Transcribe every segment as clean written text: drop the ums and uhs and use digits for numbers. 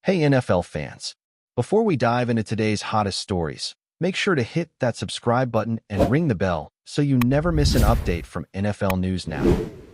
Hey NFL fans, before we dive into today's hottest stories, make sure to hit that subscribe button and ring the bell so you never miss an update from NFL News Now.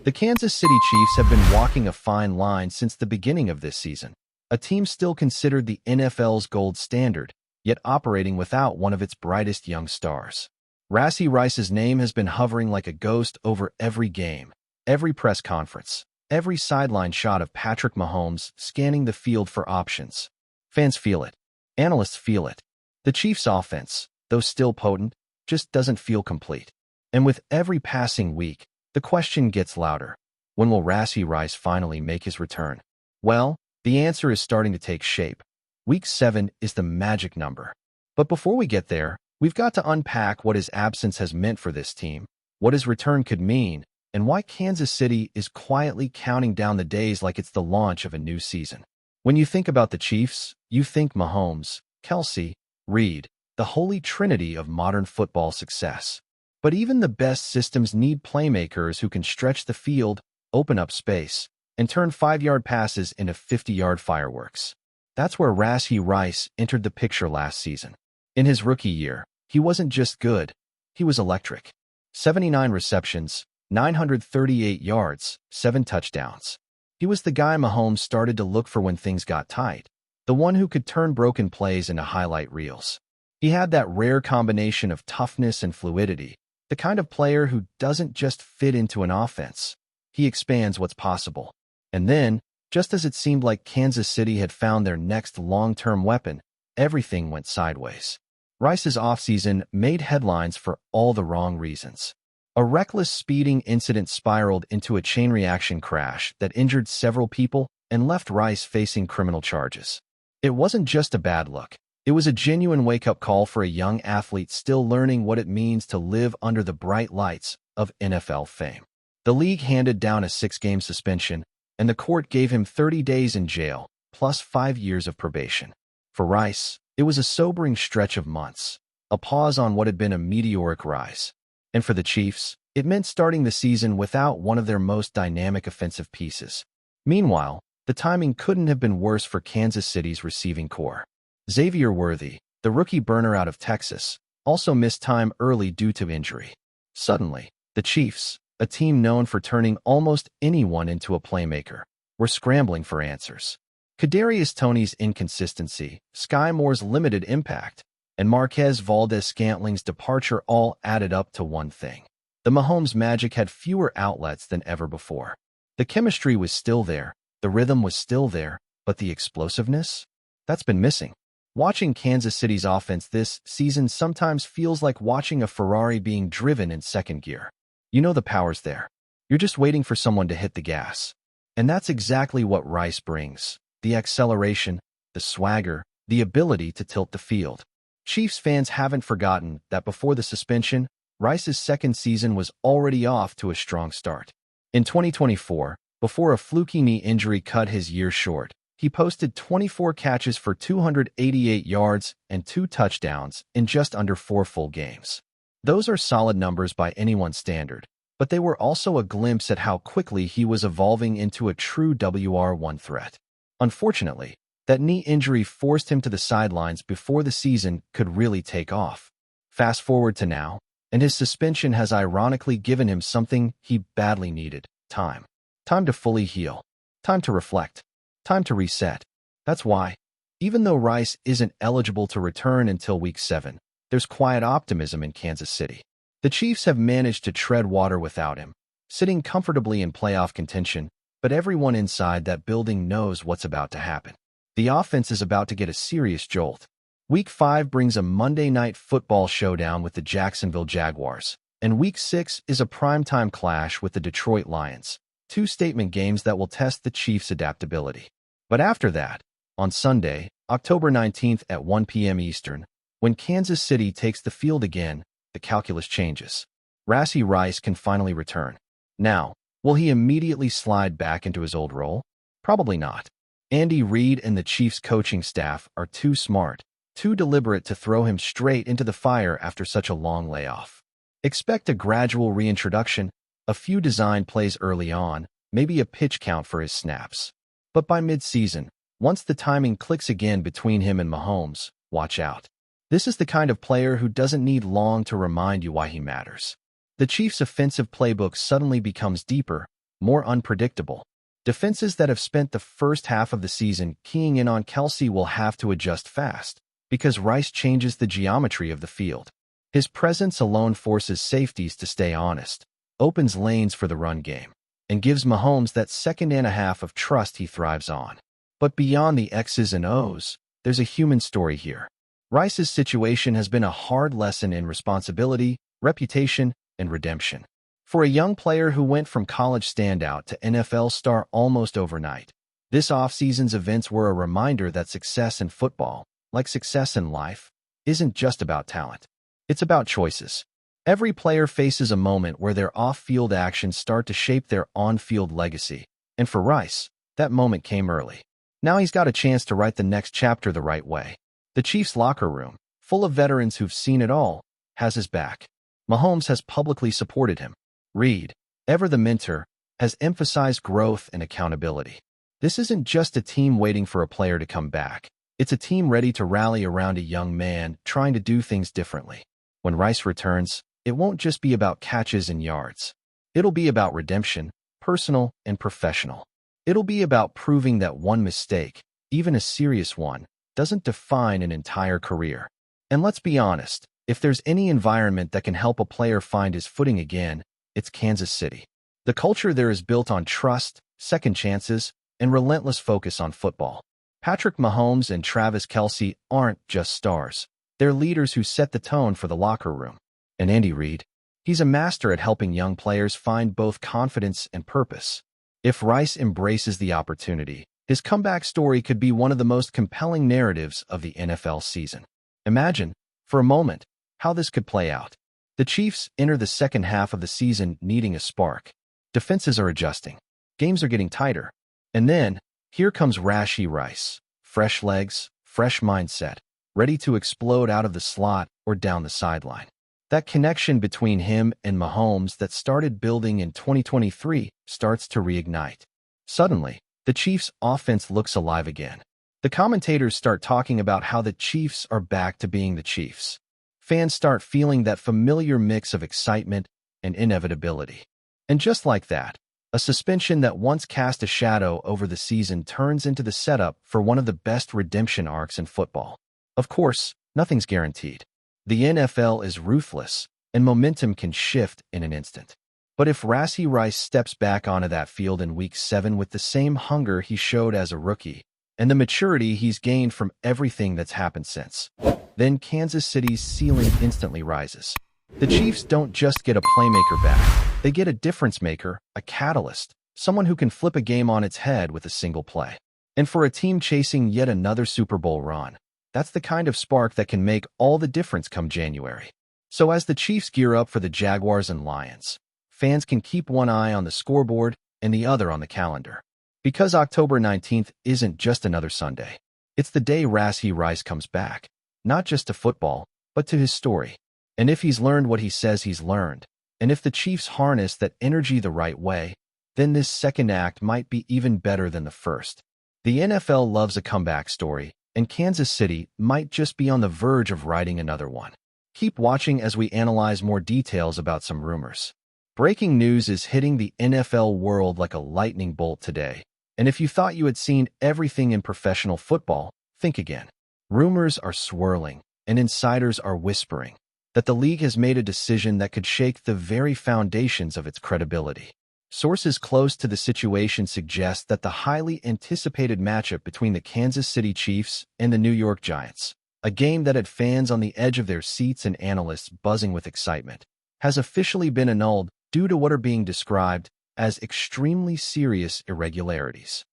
The Kansas City Chiefs have been walking a fine line since the beginning of this season, a team still considered the NFL's gold standard, yet operating without one of its brightest young stars. Rashee Rice's name has been hovering like a ghost over every game, every press conference, every sideline shot of Patrick Mahomes scanning the field for options. Fans feel it. Analysts feel it. The Chiefs' offense, though still potent, just doesn't feel complete. And with every passing week, the question gets louder. When will Rashee Rice finally make his return? Well, the answer is starting to take shape. Week 7 is the magic number. But before we get there, we've got to unpack what his absence has meant for this team, what his return could mean, and why Kansas City is quietly counting down the days like it's the launch of a new season. When you think about the Chiefs, you think Mahomes, Kelsey, Reed, the holy trinity of modern football success. But even the best systems need playmakers who can stretch the field, open up space, and turn 5-yard passes into 50-yard fireworks. That's where Rashee Rice entered the picture last season. In his rookie year, he wasn't just good, he was electric. 79 receptions, 938 yards, 7 touchdowns. He was the guy Mahomes started to look for when things got tight, the one who could turn broken plays into highlight reels. He had that rare combination of toughness and fluidity, the kind of player who doesn't just fit into an offense. He expands what's possible. And then, just as it seemed like Kansas City had found their next long-term weapon, everything went sideways. Rice's offseason made headlines for all the wrong reasons. A reckless speeding incident spiraled into a chain reaction crash that injured several people and left Rice facing criminal charges. It wasn't just a bad look. It was a genuine wake-up call for a young athlete still learning what it means to live under the bright lights of NFL fame. The league handed down a 6-game suspension, and the court gave him 30 days in jail, plus 5 years of probation. For Rice, it was a sobering stretch of months, a pause on what had been a meteoric rise. And for the Chiefs, it meant starting the season without one of their most dynamic offensive pieces. Meanwhile, the timing couldn't have been worse for Kansas City's receiving core. Xavier Worthy, the rookie burner out of Texas, also missed time early due to injury. Suddenly, the Chiefs, a team known for turning almost anyone into a playmaker, were scrambling for answers. Kadarius Toney's inconsistency, Sky Moore's limited impact, and Marquez Valdes-Scantling's departure all added up to one thing. The Mahomes magic had fewer outlets than ever before. The chemistry was still there, the rhythm was still there, but the explosiveness? That's been missing. Watching Kansas City's offense this season sometimes feels like watching a Ferrari being driven in second gear. You know the power's there. You're just waiting for someone to hit the gas. And that's exactly what Rice brings. The acceleration, the swagger, the ability to tilt the field. Chiefs fans haven't forgotten that before the suspension, Rice's second season was already off to a strong start. In 2024, before a fluky knee injury cut his year short, he posted 24 catches for 288 yards and 2 touchdowns in just under 4 full games. Those are solid numbers by anyone's standard, but they were also a glimpse at how quickly he was evolving into a true WR1 threat. Unfortunately, that knee injury forced him to the sidelines before the season could really take off. Fast forward to now, and his suspension has ironically given him something he badly needed: time. Time to fully heal. Time to reflect. Time to reset. That's why, even though Rice isn't eligible to return until Week 7, there's quiet optimism in Kansas City. The Chiefs have managed to tread water without him, sitting comfortably in playoff contention, but everyone inside that building knows what's about to happen. The offense is about to get a serious jolt. Week 5 brings a Monday Night Football showdown with the Jacksonville Jaguars, and Week 6 is a primetime clash with the Detroit Lions, 2 statement games that will test the Chiefs' adaptability. But after that, on Sunday, October 19th at 1 p.m. Eastern, when Kansas City takes the field again, the calculus changes. Rashee Rice can finally return. Now, will he immediately slide back into his old role? Probably not. Andy Reid and the Chiefs' coaching staff are too smart, too deliberate to throw him straight into the fire after such a long layoff. Expect a gradual reintroduction, a few design plays early on, maybe a pitch count for his snaps. But by mid-season, Once the timing clicks again between him and Mahomes, watch out. This is the kind of player who doesn't need long to remind you why he matters. The Chiefs' offensive playbook suddenly becomes deeper, more unpredictable. Defenses that have spent the first half of the season keying in on Kelce will have to adjust fast, because Rice changes the geometry of the field. His presence alone forces safeties to stay honest, opens lanes for the run game, and gives Mahomes that second and a half of trust he thrives on. But beyond the X's and O's, there's a human story here. Rice's situation has been a hard lesson in responsibility, reputation, and redemption. For a young player who went from college standout to NFL star almost overnight, this offseason's events were a reminder that success in football, like success in life, isn't just about talent. It's about choices. Every player faces a moment where their off-field actions start to shape their on-field legacy, and for Rice, that moment came early. Now he's got a chance to write the next chapter the right way. The Chiefs' locker room, full of veterans who've seen it all, has his back. Mahomes has publicly supported him. Reed, ever the mentor, has emphasized growth and accountability. This isn't just a team waiting for a player to come back. It's a team ready to rally around a young man trying to do things differently. When Rice returns, it won't just be about catches and yards. It'll be about redemption, personal and professional. It'll be about proving that one mistake, even a serious one, doesn't define an entire career. And let's be honest, if there's any environment that can help a player find his footing again, it's Kansas City. The culture there is built on trust, second chances, and relentless focus on football. Patrick Mahomes and Travis Kelce aren't just stars. They're leaders who set the tone for the locker room. And Andy Reid, he's a master at helping young players find both confidence and purpose. If Rice embraces the opportunity, his comeback story could be one of the most compelling narratives of the NFL season. Imagine, for a moment, how this could play out. The Chiefs enter the second half of the season needing a spark. Defenses are adjusting. Games are getting tighter. And then, here comes Rashee Rice. Fresh legs, fresh mindset, ready to explode out of the slot or down the sideline. That connection between him and Mahomes that started building in 2023 starts to reignite. Suddenly, the Chiefs' offense looks alive again. The commentators start talking about how the Chiefs are back to being the Chiefs. Fans start feeling that familiar mix of excitement and inevitability. And just like that, a suspension that once cast a shadow over the season turns into the setup for one of the best redemption arcs in football. Of course, nothing's guaranteed. The NFL is ruthless, and momentum can shift in an instant. But if Rashee Rice steps back onto that field in Week 7 with the same hunger he showed as a rookie, and the maturity he's gained from everything that's happened since, then Kansas City's ceiling instantly rises. The Chiefs don't just get a playmaker back. They get a difference maker, a catalyst, someone who can flip a game on its head with a single play. And for a team chasing yet another Super Bowl run, that's the kind of spark that can make all the difference come January. So as the Chiefs gear up for the Jaguars and Lions, fans can keep one eye on the scoreboard and the other on the calendar. Because October 19th isn't just another Sunday. It's the day Rashee Rice comes back, not just to football, but to his story. And if he's learned what he says he's learned, and if the Chiefs harness that energy the right way, then this second act might be even better than the first. The NFL loves a comeback story, and Kansas City might just be on the verge of writing another one. Keep watching as we analyze more details about some rumors. Breaking news is hitting the NFL world like a lightning bolt today. And if you thought you had seen everything in professional football, think again. Rumors are swirling, and insiders are whispering that the league has made a decision that could shake the very foundations of its credibility. Sources close to the situation suggest that the highly anticipated matchup between the Kansas City Chiefs and the New York Giants, a game that had fans on the edge of their seats and analysts buzzing with excitement, has officially been annulled due to what are being described as extremely serious irregularities.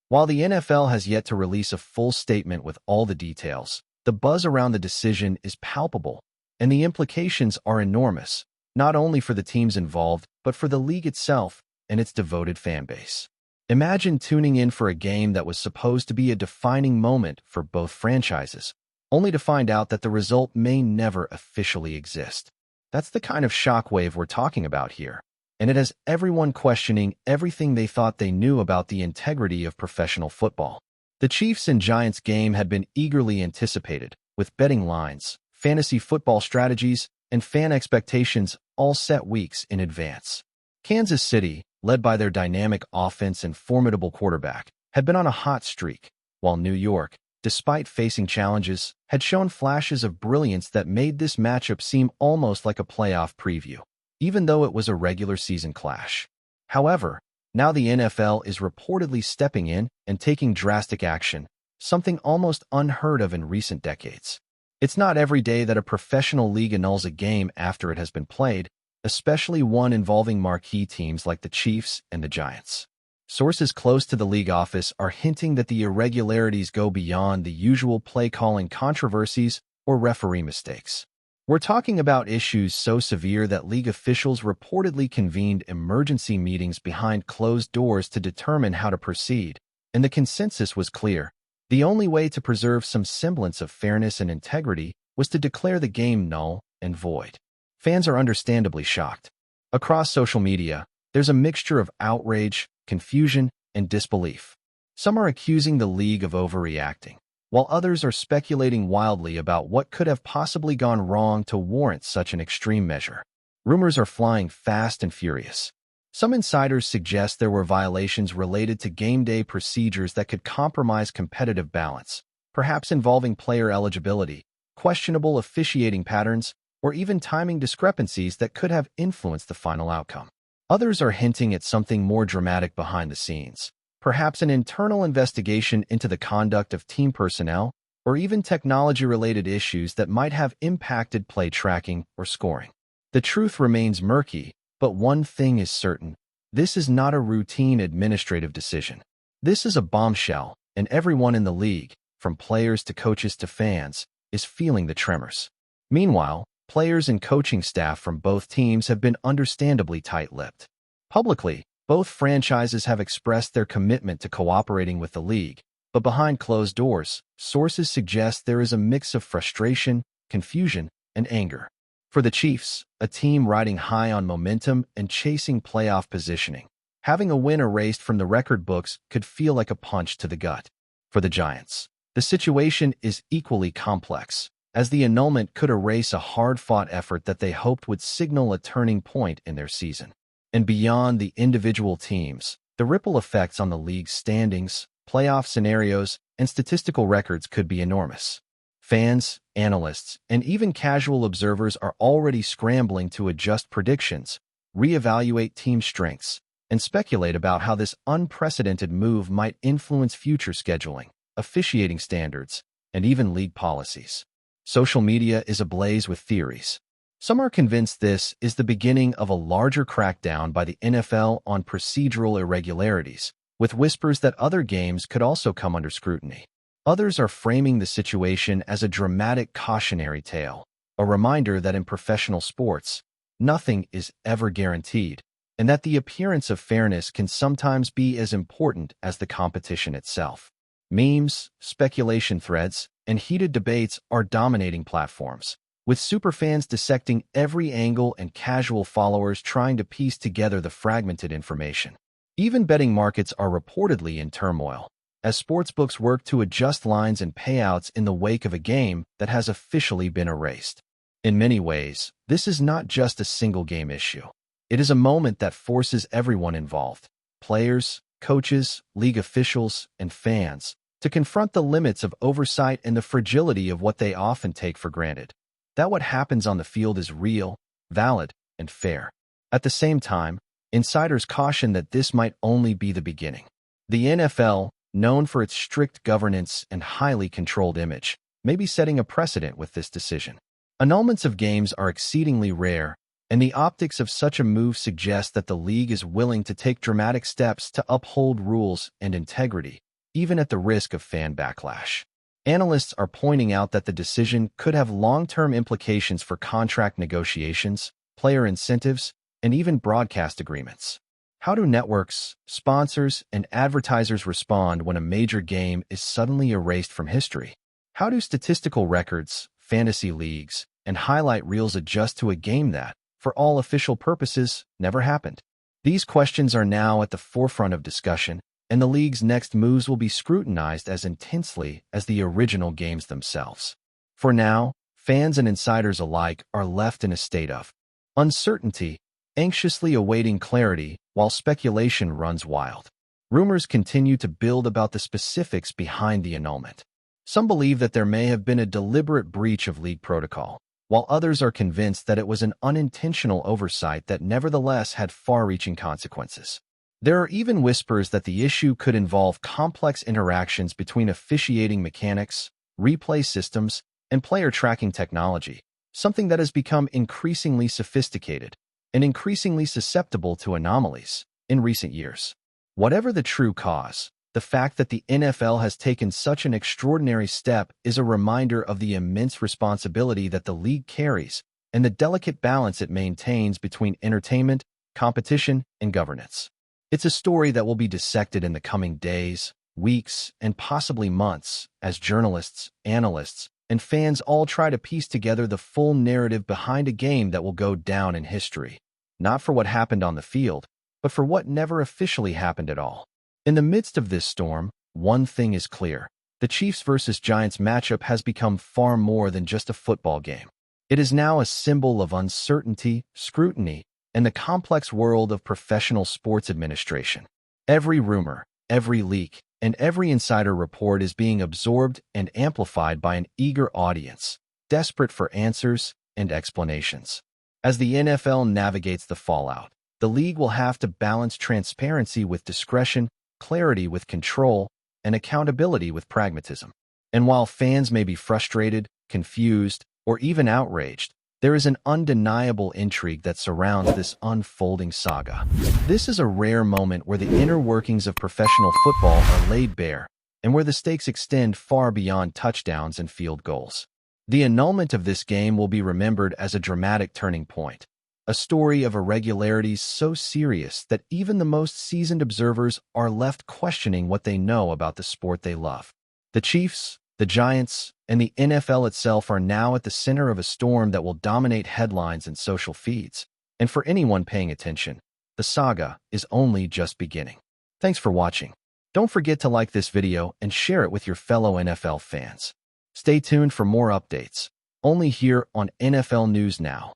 While the NFL has yet to release a full statement with all the details, the buzz around the decision is palpable, and the implications are enormous, not only for the teams involved, but for the league itself and its devoted fan base. Imagine tuning in for a game that was supposed to be a defining moment for both franchises, only to find out that the result may never officially exist. That's the kind of shockwave we're talking about here, and it has everyone questioning everything they thought they knew about the integrity of professional football. The Chiefs and Giants game had been eagerly anticipated, with betting lines, fantasy football strategies, and fan expectations all set weeks in advance. Kansas City, led by their dynamic offense and formidable quarterback, had been on a hot streak, while New York, despite facing challenges, had shown flashes of brilliance that made this matchup seem almost like a playoff preview, even though it was a regular season clash. However, now the NFL is reportedly stepping in and taking drastic action, something almost unheard of in recent decades. It's not every day that a professional league annuls a game after it has been played, especially one involving marquee teams like the Chiefs and the Giants. Sources close to the league office are hinting that the irregularities go beyond the usual play-calling controversies or referee mistakes. We're talking about issues so severe that league officials reportedly convened emergency meetings behind closed doors to determine how to proceed, and the consensus was clear. The only way to preserve some semblance of fairness and integrity was to declare the game null and void. Fans are understandably shocked. Across social media, there's a mixture of outrage, confusion, and disbelief. Some are accusing the league of overreacting, while others are speculating wildly about what could have possibly gone wrong to warrant such an extreme measure. Rumors are flying fast and furious. Some insiders suggest there were violations related to game day procedures that could compromise competitive balance, perhaps involving player eligibility, questionable officiating patterns, or even timing discrepancies that could have influenced the final outcome. Others are hinting at something more dramatic behind the scenes, perhaps an internal investigation into the conduct of team personnel, or even technology-related issues that might have impacted play tracking or scoring. The truth remains murky, but one thing is certain: this is not a routine administrative decision. This is a bombshell, and everyone in the league, from players to coaches to fans, is feeling the tremors. Meanwhile, players and coaching staff from both teams have been understandably tight-lipped. Publicly, both franchises have expressed their commitment to cooperating with the league, but behind closed doors, sources suggest there is a mix of frustration, confusion, and anger. For the Chiefs, a team riding high on momentum and chasing playoff positioning, having a win erased from the record books could feel like a punch to the gut. For the Giants, the situation is equally complex, as the annulment could erase a hard-fought effort that they hoped would signal a turning point in their season. And beyond the individual teams, the ripple effects on the league's standings, playoff scenarios, and statistical records could be enormous. Fans, analysts, and even casual observers are already scrambling to adjust predictions, reevaluate team strengths, and speculate about how this unprecedented move might influence future scheduling, officiating standards, and even league policies. Social media is ablaze with theories. Some are convinced this is the beginning of a larger crackdown by the NFL on procedural irregularities, with whispers that other games could also come under scrutiny. Others are framing the situation as a dramatic cautionary tale, a reminder that in professional sports, nothing is ever guaranteed, and that the appearance of fairness can sometimes be as important as the competition itself. Memes, speculation threads, and heated debates are dominating platforms, with superfans dissecting every angle and casual followers trying to piece together the fragmented information. Even betting markets are reportedly in turmoil, as sportsbooks work to adjust lines and payouts in the wake of a game that has officially been erased. In many ways, this is not just a single-game issue. It is a moment that forces everyone involved, players, coaches, league officials, and fans, to confront the limits of oversight and the fragility of what they often take for granted. That what happens on the field is real, valid, and fair. At the same time, insiders caution that this might only be the beginning. The NFL, known for its strict governance and highly controlled image, may be setting a precedent with this decision. Annulments of games are exceedingly rare, and the optics of such a move suggest that the league is willing to take dramatic steps to uphold rules and integrity, even at the risk of fan backlash. Analysts are pointing out that the decision could have long-term implications for contract negotiations, player incentives, and even broadcast agreements. How do networks, sponsors, and advertisers respond when a major game is suddenly erased from history? How do statistical records, fantasy leagues, and highlight reels adjust to a game that, for all official purposes, never happened? These questions are now at the forefront of discussion, and the league's next moves will be scrutinized as intensely as the original games themselves. For now, fans and insiders alike are left in a state of uncertainty, anxiously awaiting clarity while speculation runs wild. Rumors continue to build about the specifics behind the annulment. Some believe that there may have been a deliberate breach of league protocol, while others are convinced that it was an unintentional oversight that nevertheless had far-reaching consequences. There are even whispers that the issue could involve complex interactions between officiating mechanics, replay systems, and player tracking technology, something that has become increasingly sophisticated and increasingly susceptible to anomalies in recent years. Whatever the true cause, the fact that the NFL has taken such an extraordinary step is a reminder of the immense responsibility that the league carries and the delicate balance it maintains between entertainment, competition, and governance. It's a story that will be dissected in the coming days, weeks, and possibly months as journalists, analysts, and fans all try to piece together the full narrative behind a game that will go down in history, not for what happened on the field, but for what never officially happened at all. In the midst of this storm, one thing is clear. The Chiefs versus Giants matchup has become far more than just a football game. It is now a symbol of uncertainty, scrutiny, and the complex world of professional sports administration. Every rumor, every leak, and every insider report is being absorbed and amplified by an eager audience, desperate for answers and explanations. As the NFL navigates the fallout, the league will have to balance transparency with discretion, clarity with control, and accountability with pragmatism. And while fans may be frustrated, confused, or even outraged, there is an undeniable intrigue that surrounds this unfolding saga. This is a rare moment where the inner workings of professional football are laid bare, and where the stakes extend far beyond touchdowns and field goals. The annulment of this game will be remembered as a dramatic turning point, a story of irregularities so serious that even the most seasoned observers are left questioning what they know about the sport they love. The Chiefs, the Giants, and the NFL itself are now at the center of a storm that will dominate headlines and social feeds. And for anyone paying attention, the saga is only just beginning. Thanks for watching. Don't forget to like this video and share it with your fellow NFL fans. Stay tuned for more updates, only here on NFL News Now.